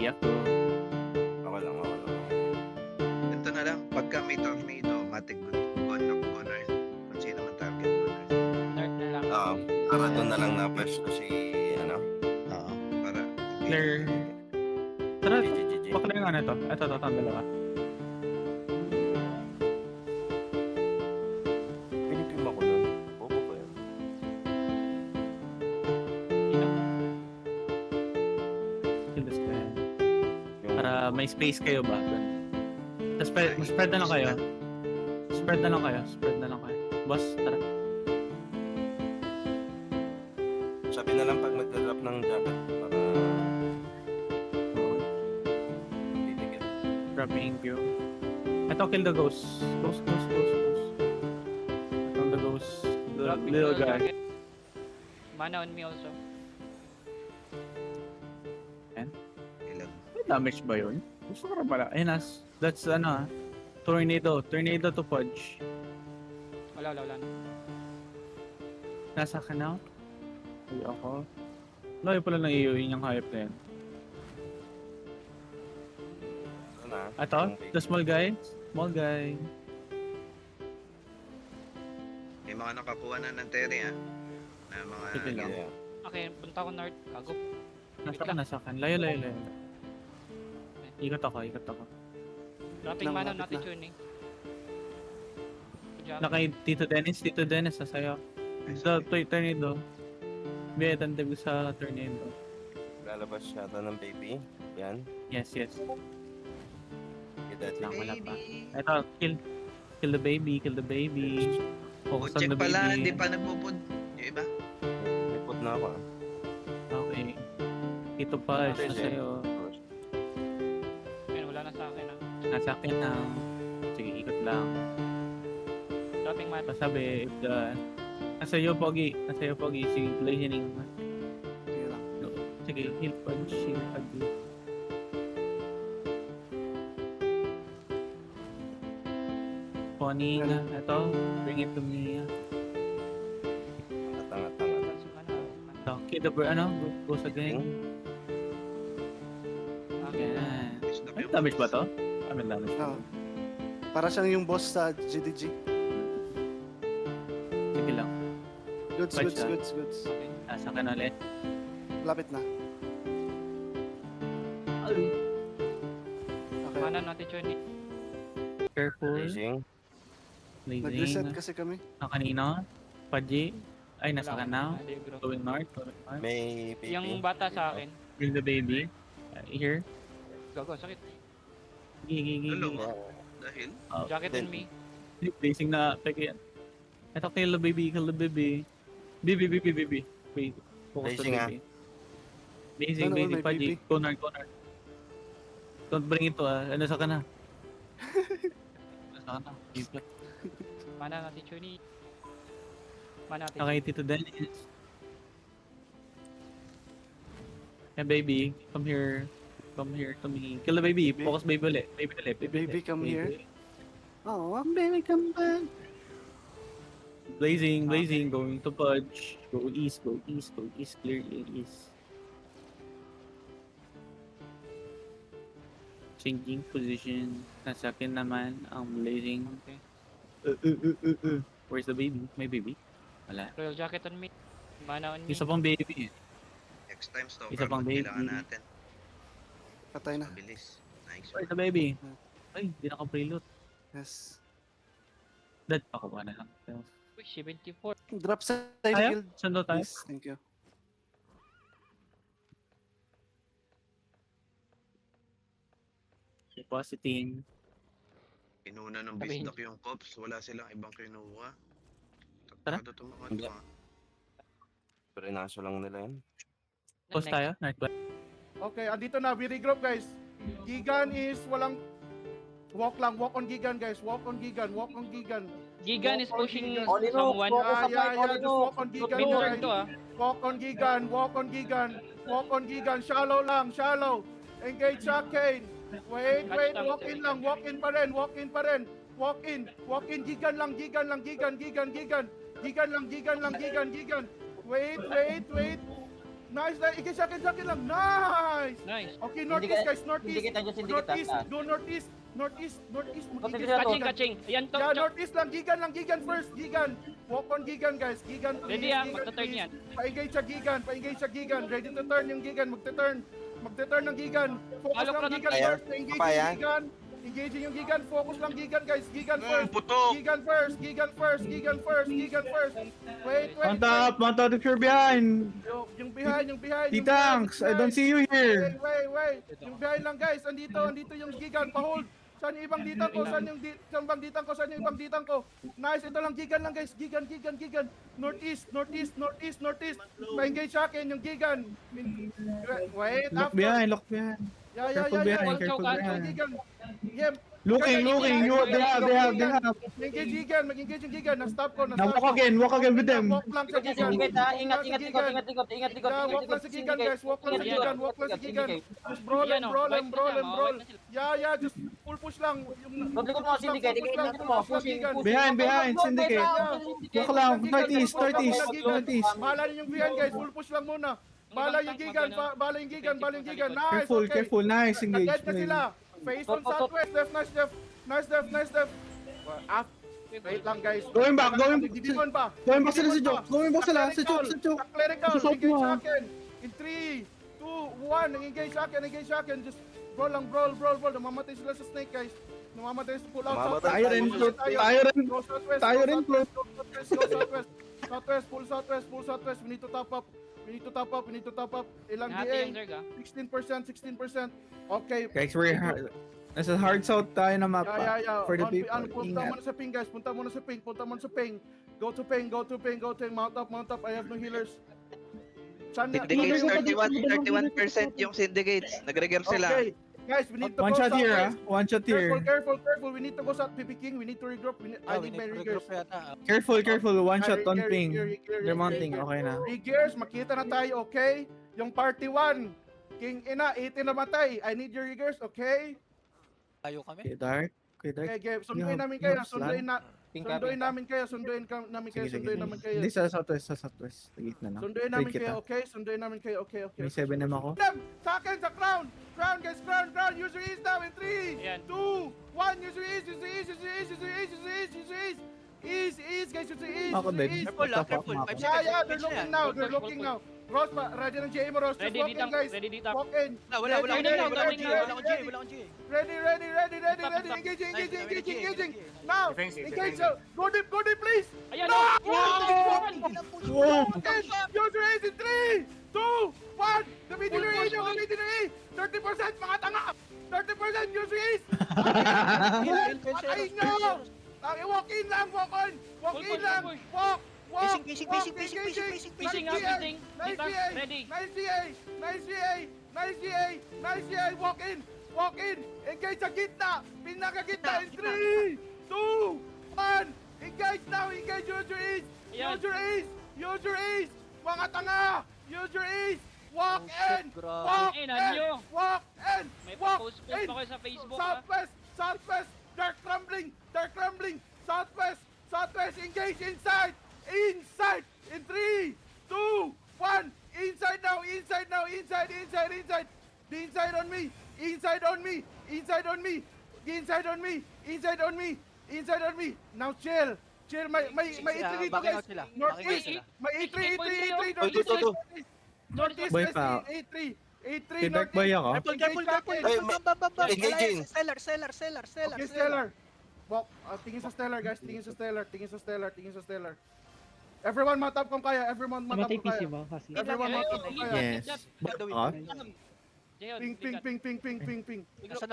have to... Ako lang. Ito na lang, pagka may tornado, matik gunner. Kung sino man target gunner. Nerd na lang. Para doon na lang na-pwesto si, Oo. Para Clear. Tara, GG. pakilay nga na ito. Ito, dalawa. Pinipim ako nun. Bobo ko yun. Kill this guy. Yung- Para may space kayo ba? Tapos spread na lang kayo. Spread na lang kayo. Boss, tara. Sabi na lang pag mag-drop ng jacket para titigil. Dropping view. Ito, kill the ghost. Ghost. Ito the ghost. The Dropping little the guy. jacket. Mana on me also. ilang. May damage ba yun? Gusto ko rin pala. Ayun that's tornado. Tornado to Pudge. Wala na. Nasa akin na. Ay ako. Layo pala ng iyo, yun yung hype na yun. Ano na? Ito, Yung the small guy. May mga nakakuha na ng Terry na mga Sige lang. Yeah. Okay, punta ko north. Kago. Nasa akin. Layo. Ikot ako. Dropping Lang, mana lapit natin na. tuning. Good job. Nakay Tito Dennis sasayo. Sa tornado. May attentive sa tornado. Lalabas yata ng baby. Yan. Yes. Kidati. Lang, wala pa. Ito, kill the baby. Focus on Check the pala, hindi baby. pa nagpupod. Yung iba? May put na ako. Okay. Ito pa, Sige. sasayo. Ayun, wala na sa akin. Nasa akin na. Sige, ikot lang. Dropping mana. Pasabi, if the... Nasa iyo, Pogi. Sige, blazing. Sige lang. Sige, heal punch. Pawning. Ito, bring it to me. Angat. Mana. Ito, kill the bird. Go sa gang. Okay. Yan. Stop May yung damage ba to? May damage ba? Oo. Para siyang yung boss sa GDG. Sige lang. Goods. Okay. Nasa akin ulit. Lapit na. Ay. Okay. Mana natin tuning. Careful. Blazing. Nag-reset Blazing. kasi kami. Kanina. Paji. Ay, nasa Wala akin na. akong idea, bro. Going north. May baby. Yung bata sa akin. Bring the baby. Here. Gago, sakit. Gigi. Dalawa. Dahil? Jacket then- on me. Blazing na. Peke yan. Ito, kill the baby. Baby. Wait. Focus Blazing, on baby. Blazing, Ano, may Paji. baby? Go north. Don't bring it to Nasa ka na. Keep it. Mana natin tuning. Mana natin. Okay, Tito Dennis. Yeah, baby. Come here to me. Kill the baby. Baby. Focus baby ulit. Baby, come here. Oh, Baby, come back. Blazing. Going to Pudge. Go east. Clearly east. Changing position. Nasa akin naman ang blazing. Okay. Where's the baby? May baby? Wala. Royal jacket on me. Mana on me. Isa pang baby. Next time, stalker. Isa pang baby. Kailangan natin. patay na. Mabilis. Nice. Where's the baby? Ay, di naka-preload. Yes. Dead ako ba na lang? Uy, 74. Drop sa Tayo? guild. Saan daw tayo? Please, thank you. Depositing. Pinuna ng Sabihin. bisdak yung cops. Wala silang ibang kinuha. Tara. Tatado itong mga Hindi. ito. Perinaso lang nila yan. Post tayo? Night ba? Okay, andito na. We regroup, guys. Gigan is walang... Walk on Gigan, guys. Walk on Gigan. Gigan is pushing Gigan. someone. Yeah. Just walk on Gigan, Mid-turn guys. to ah. Walk on Gigan. Shallow lang. Engage sa Kane. Wait. Walk in pa rin. Walk in. Gigan lang. Wait. Nice, nice. Engage sa akin lang. Nice. Nice. Okay, northeast guys, northeast. Syndicate tayo, syndicate Northeast, tayo. go northeast. Northeast. Kasi Mag-engage sila Catching, Gigan. catching. Ayan, top, Yeah, top. northeast lang. Gigan first. Gigan. Walk on Gigan, guys. Gigan, please. Ready ah, Gigan, magta-turn please. yan. Pa-engage sa Gigan. Ready to turn yung Gigan. Magte-turn ng Gigan. Focus Alok lang ka ng Gigan kaya. first. Engage Papaya. yung Gigan. Engaging yung Gigan. Focus lang Gigan, guys. Gigan first. Putok! Gigan first. Wait. Mount up if you're behind. Yung behind. T-Tanks, I don't see you here. Wait. Yung behind lang, guys. Andito yung Gigan. Pa-hold. Saan yung ibang ditang ko? Saan yung ibang ditang ko? Nice, ito lang Gigan lang, guys. Gigan. Northeast. Pa-engage sa akin yung Gigan. Wait, Look after. behind. Yeah. Careful behind, Careful behind. Gigan. Yeah. Looking. They have. Mag-engage yung Gigan. Na-stop ko. Now walk again with them. Walk lang sa Gigan. Syndicate ha. Ingat likod. Yeah, walk lang sa Gigan, guys. Walk lang sa Gigan. Just brawl Ayan, oh, and white na brawl. sila, mga white na sila. Yeah, just full push lang. Huwag likod mo, syndicate. Ikot mo. Pushing. Behind, syndicate. Walk lang, northeast. Bahala niyo yung behind, guys. Full push lang muna. Bala yung Gigan. Nice, Careful, nice, engage. Agad na sila. Face on southwest. Nice def. Wait lang, guys. Going back. Didimon pa. Going back sila sa Joke. Sa Joke. Clerical, Susot engage mo, sa ah. akin. In 3, 2, 1, engage sa akin. Just brawl. Namamatay sila sa snake, guys. Namamatay sa pull out. Namamatay. Tayo rin, float. Southwest, full southwest. We need to top up. Ilang Hati yung DA? Zerg ah. 16%. Okay. Guys, we're hard. Nasa hard south tayo na mapa. Yeah. For the people. Punta muna sa ping, guys. Punta muna sa ping. Go to ping. Mount up. I have no healers. Saan na? Syndicates 31% yung syndicates. Nag-regare sila. Okay. Guys, we need to One go shot here, southwest. One shot here. Careful. We need to go sa PB King. We need to regroup. I need my riggers. Careful. One shot on Rigger, ping. rigger. They're mounting. Okay na. Riggers, makita na tayo, okay? Yung party 1. King ina, 18 namatay. I need your riggers, okay? Tayo kami. Okay, Dark. Okay, sunduin You have- namin you kayo. have Sunduin plan? namin kayo. Sunduin namin kayo. Hindi, sa southwest. Sa gitna na. Sunduin namin kayo, okay? May 7M ako. Sa akin, sa crown! Crown, guys, crown! Use your ease now in 3, Ayan. 2, 1. Use your ease! Ease, guys, use your ease! Ako din. Careful, What the fuck, careful. Mako? Yeah, they're looking now. Ross, ready ng JM, Ross. Just Ready walk in, dito. guys. Ready dito. Walk in. Wala Ready, akong G. Ready. Engaging. Now, engage. Go deep, please. Ayan No! oh. Wow! Use your ace in 3, 2, 1. Gamitin your E. 30%, mga tanga. 30%, use your ace. Patayin nyo. Walk in lang. Walk. Pacing. Pacing ah, pacing. Dito, ready. Nice GA. Walk in. Engage sa gitna. Pinaka-gitna in 3, 2, 1. Engage now. Use your ace. Mga tanga. Use your ace. Walk in. May pa-post pa kayo sa Facebook ah. Southwest. Dark crumbling. Southwest. Engage inside. In 3, 2, 1. Inside now. Inside. The inside on me. Now chill. May E3 dito, guys. Northeast. May E3. Northeast. Boy pa. A3. Okay, Dark boy ako. Engaging. Stellar. Okay, Stellar. Walk. Tingin sa Stellar, guys. Tingin sa Stellar. Everyone matap kung kaya. Everyone matap kung kaya. Yes. Off. Jayon, Ping. Nasa